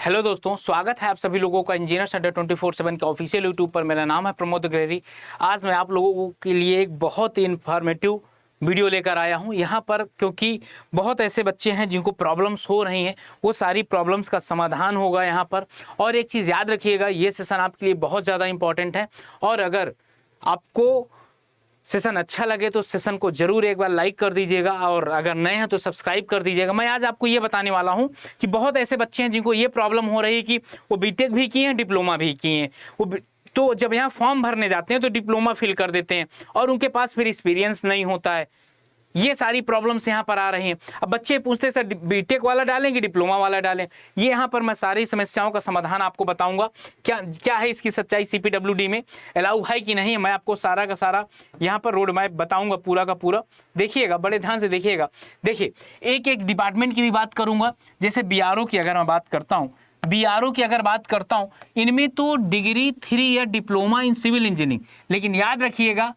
Hello दोस्तों, स्वागत है आप सभी लोगों का इंजीनियर्स अड्डा 24/7 के ऑफिशियल यूट्यूब पर। मेरा नाम है प्रमोद अग्रहरी। आज मैं आप लोगों के लिए एक बहुत ही इन्फॉर्मेटिव वीडियो लेकर आया हूं यहाँ पर, क्योंकि बहुत ऐसे बच्चे हैं जिनको प्रॉब्लम्स हो रही हैं। वो सारी प्रॉब्लम्स का समाधान होगा यहाँ पर। और एक चीज़ याद रखिएगा, ये सेशन आपके लिए बहुत ज़्यादा इंपॉर्टेंट है। और अगर आपको सेशन अच्छा लगे तो सेशन को जरूर एक बार लाइक कर दीजिएगा, और अगर नए हैं तो सब्सक्राइब कर दीजिएगा। मैं आज आपको ये बताने वाला हूँ कि बहुत ऐसे बच्चे हैं जिनको ये प्रॉब्लम हो रही है कि वो बीटेक भी किए हैं, डिप्लोमा भी किए हैं, तो जब यहाँ फॉर्म भरने जाते हैं तो डिप्लोमा फिल कर देते हैं और उनके पास फिर एक्सपीरियंस नहीं होता है। ये सारी प्रॉब्लम्स यहाँ पर आ रही हैं। अब बच्चे पूछते हैं सर बीटेक वाला डालें कि डिप्लोमा वाला डालें। ये यहाँ पर मैं सारी समस्याओं का समाधान आपको बताऊंगा। क्या क्या है इसकी सच्चाई, सीपीडब्ल्यूडी में अलाउ है कि नहीं, मैं आपको सारा का सारा यहाँ पर रोड मैप बताऊंगा, पूरा का पूरा। देखिएगा, बड़े ध्यान से देखिएगा। देखिए, एक एक डिपार्टमेंट की भी बात करूँगा। जैसे बीआरओ की अगर मैं बात करता हूँ, बीआरओ की अगर बात करता हूँ, इनमें तो degree 3 year diploma in civil engineering, लेकिन याद रखिएगा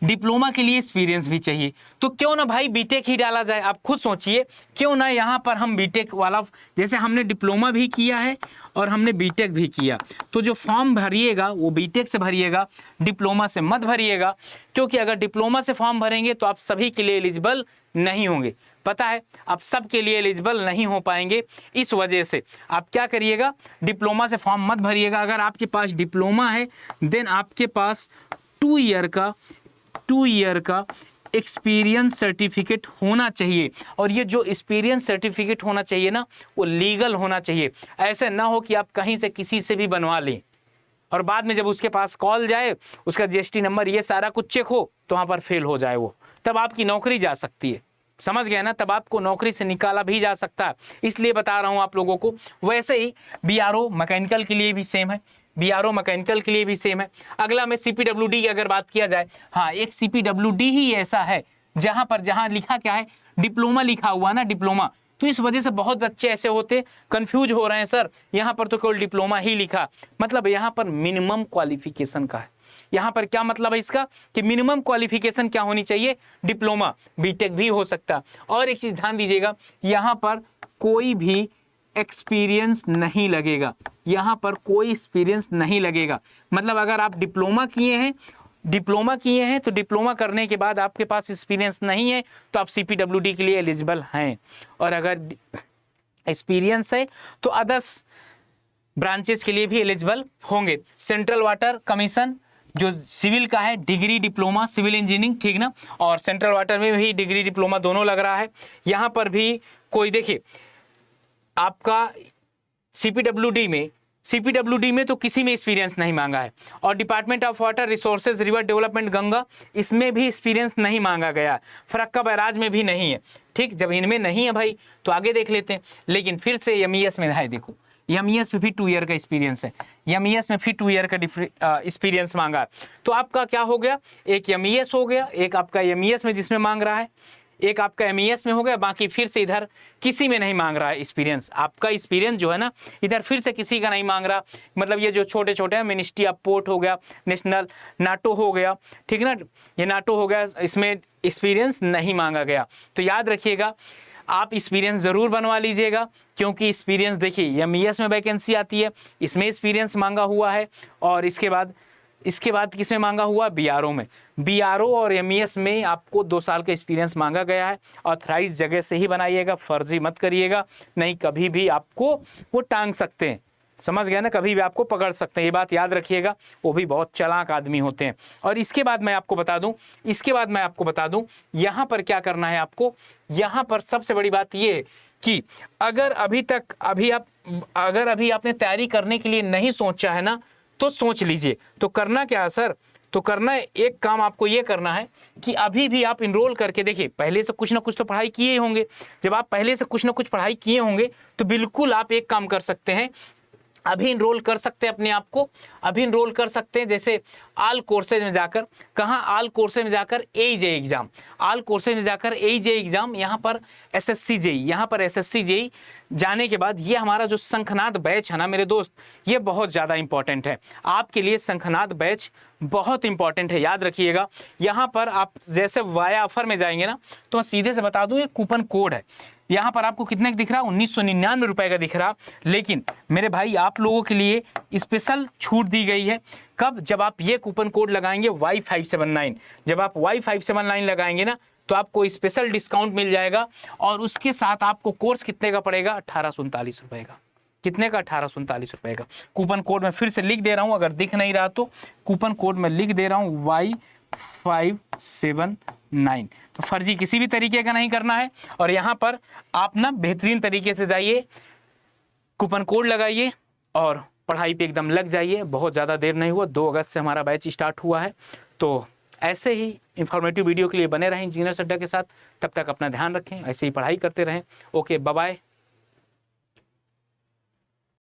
डिप्लोमा के लिए एक्सपीरियंस भी चाहिए। तो क्यों ना भाई बीटेक ही डाला जाए। आप खुद सोचिए, क्यों ना यहाँ पर हम बीटेक वाला, जैसे हमने डिप्लोमा भी किया है और हमने बीटेक भी किया, तो जो फॉर्म भरिएगा वो बीटेक से भरिएगा, डिप्लोमा से मत भरिएगा। क्योंकि अगर डिप्लोमा से फॉर्म भरेंगे तो आप सभी के लिए एलिजिबल नहीं होंगे। पता है, आप सब के लिए एलिजिबल नहीं हो पाएंगे। इस वजह से आप क्या करिएगा, डिप्लोमा से फॉर्म मत भरिएगा। अगर आपके पास डिप्लोमा है देन आपके पास 2 ईयर का एक्सपीरियंस सर्टिफिकेट होना चाहिए। और ये जो एक्सपीरियंस सर्टिफिकेट होना चाहिए ना, वो लीगल होना चाहिए। ऐसे ना हो कि आप कहीं से किसी से भी बनवा लें और बाद में जब उसके पास कॉल जाए, उसका जीएसटी नंबर ये सारा कुछ चेक हो तो वहाँ पर फेल हो जाए वो, तब आपकी नौकरी जा सकती है। समझ गए ना, तब आपको नौकरी से निकाला भी जा सकता है। इसलिए बता रहा हूँ आप लोगों को। वैसे ही बीआरओ मैकेनिकल के लिए भी सेम है, बीआरओ मैकेनिकल के लिए भी सेम है। अगला में सीपीडब्ल्यूडी की अगर बात किया जाए, हाँ, एक सीपीडब्ल्यूडी ही ऐसा है जहाँ लिखा क्या है, डिप्लोमा लिखा हुआ ना, डिप्लोमा। तो इस वजह से बहुत बच्चे ऐसे होते कंफ्यूज हो रहे हैं, सर यहाँ पर तो केवल डिप्लोमा ही लिखा। मतलब यहाँ पर मिनिमम क्वालिफिकेशन का है। यहाँ पर क्या मतलब है इसका, कि मिनिमम क्वालिफिकेशन क्या होनी चाहिए, डिप्लोमा, बीटेक भी हो सकता। और एक चीज ध्यान दीजिएगा, यहाँ पर कोई भी एक्सपीरियंस नहीं लगेगा। यहाँ पर कोई एक्सपीरियंस नहीं लगेगा। मतलब अगर आप डिप्लोमा किए हैं तो डिप्लोमा करने के बाद आपके पास एक्सपीरियंस नहीं है तो आप सीपीडब्ल्यूडी के लिए एलिजिबल हैं। और अगर एक्सपीरियंस है तो अदर्स ब्रांचेस के लिए भी एलिजिबल होंगे। सेंट्रल वाटर कमीशन जो सिविल का है, डिग्री डिप्लोमा सिविल इंजीनियरिंग, ठीक ना, और सेंट्रल वाटर में भी डिग्री डिप्लोमा दोनों लग रहा है। यहाँ पर भी कोई, देखिए आपका सीपीडब्ल्यूडी में तो किसी में एक्सपीरियंस नहीं मांगा है। और department of water resources river development Ganga, इसमें भी एक्सपीरियंस नहीं मांगा गया। फरक्का बैराज में भी नहीं है। ठीक, जब इनमें नहीं है भाई तो आगे देख लेते हैं। लेकिन फिर से एमईएस में है, देखो एमईएस में भी 2 ईयर का एक्सपीरियंस है। एमईएस में फिर 2 ईयर का एक्सपीरियंस मांगा है। तो आपका क्या हो गया, एक एमईएस हो गया, एक आपका एमईएस में जिसमें मांग रहा है, एक आपका एमईएस में हो गया। बाकी फिर से इधर किसी में नहीं मांग रहा है एक्सपीरियंस। आपका एक्सपीरियंस जो है ना, इधर फिर से किसी का नहीं मांग रहा। मतलब ये जो छोटे छोटे हैं, मिनिस्ट्री ऑफ पोर्ट हो गया, नेशनल नाटो हो गया, ठीक ना, ये नाटो हो गया, इसमें एक्सपीरियंस नहीं मांगा गया। तो याद रखिएगा, आप एक्सपीरियंस ज़रूर बनवा लीजिएगा। क्योंकि एक्सपीरियंस, देखिए एमईएस में वैकेंसी आती है, इसमें एक्सपीरियंस मांगा हुआ है। और इसके बाद किसमें मांगा हुआ, बीआरओ में। बीआरओ और एमईएस में आपको 2 साल का एक्सपीरियंस मांगा गया है। ऑथराइज जगह से ही बनाइएगा, फर्जी मत करिएगा, नहीं कभी भी आपको वो टांग सकते हैं। समझ गए ना, कभी भी आपको पकड़ सकते हैं, ये बात याद रखिएगा। वो भी बहुत चालाक आदमी होते हैं। और इसके बाद मैं आपको बता दूं यहाँ पर क्या करना है आपको। यहाँ पर सबसे बड़ी बात ये है कि अगर अभी आपने तैयारी करने के लिए नहीं सोचा है ना, तो सोच लीजिए। तो करना क्या है सर, तो करना है, एक काम आपको ये करना है कि अभी भी आप इनरोल करके देखिए। पहले से कुछ ना कुछ तो पढ़ाई किए होंगे। जब आप पहले से कुछ ना कुछ पढ़ाई किए होंगे तो बिल्कुल आप एक काम कर सकते हैं, अभी इनरोल कर सकते हैं अपने आप को, अभी इनरोल कर सकते हैं। जैसे आल कोर्सेज में जाकर, कहाँ, आल कोर्सेज में जाकर एईजे एग्जाम, आल कोर्सेज में जाकर एईजे एग्जाम, यहाँ पर एसएससी जेई, यहाँ पर एसएससी जेई जाने के बाद ये हमारा जो शंखनाद बैच है ना मेरे दोस्त, ये बहुत ज़्यादा इंपॉर्टेंट है आपके लिए। शंखनाद बैच बहुत इंपॉर्टेंट है, याद रखिएगा। यहाँ पर आप जैसे वाया ऑफर में जाएंगे ना, तो मैं सीधे से बता दूँ, ये कूपन कोड है। यहाँ पर आपको कितने का दिख रहा है, 1999 रुपये का दिख रहा। लेकिन मेरे भाई आप लोगों के लिए स्पेशल छूट दी गई है। कब? जब आप ये कूपन कोड लगाएंगे Y579। जब आप Y579 लगाएंगे ना तो आपको स्पेशल डिस्काउंट मिल जाएगा और उसके साथ आपको कोर्स कितने का पड़ेगा, 1839 रुपये का। कितने का? 1839 रुपये का। कूपन कोड मैं फिर से लिख दे रहा हूँ, अगर दिख नहीं रहा तो कूपन कोड मैं लिख दे रहा हूँ Y579। तो फर्जी किसी भी तरीके का नहीं करना है और यहाँ पर आप ना बेहतरीन तरीके से जाइए, कूपन कोड लगाइए और पढ़ाई पे एकदम लग जाइए। बहुत ज़्यादा देर नहीं हुआ, 2 अगस्त से हमारा बैच स्टार्ट हुआ है। तो ऐसे ही इंफॉर्मेटिव वीडियो के लिए बने रहें इंजीनियर्स अड्डा के साथ। तब तक अपना ध्यान रखें, ऐसे ही पढ़ाई करते रहें। Okay, bye bye.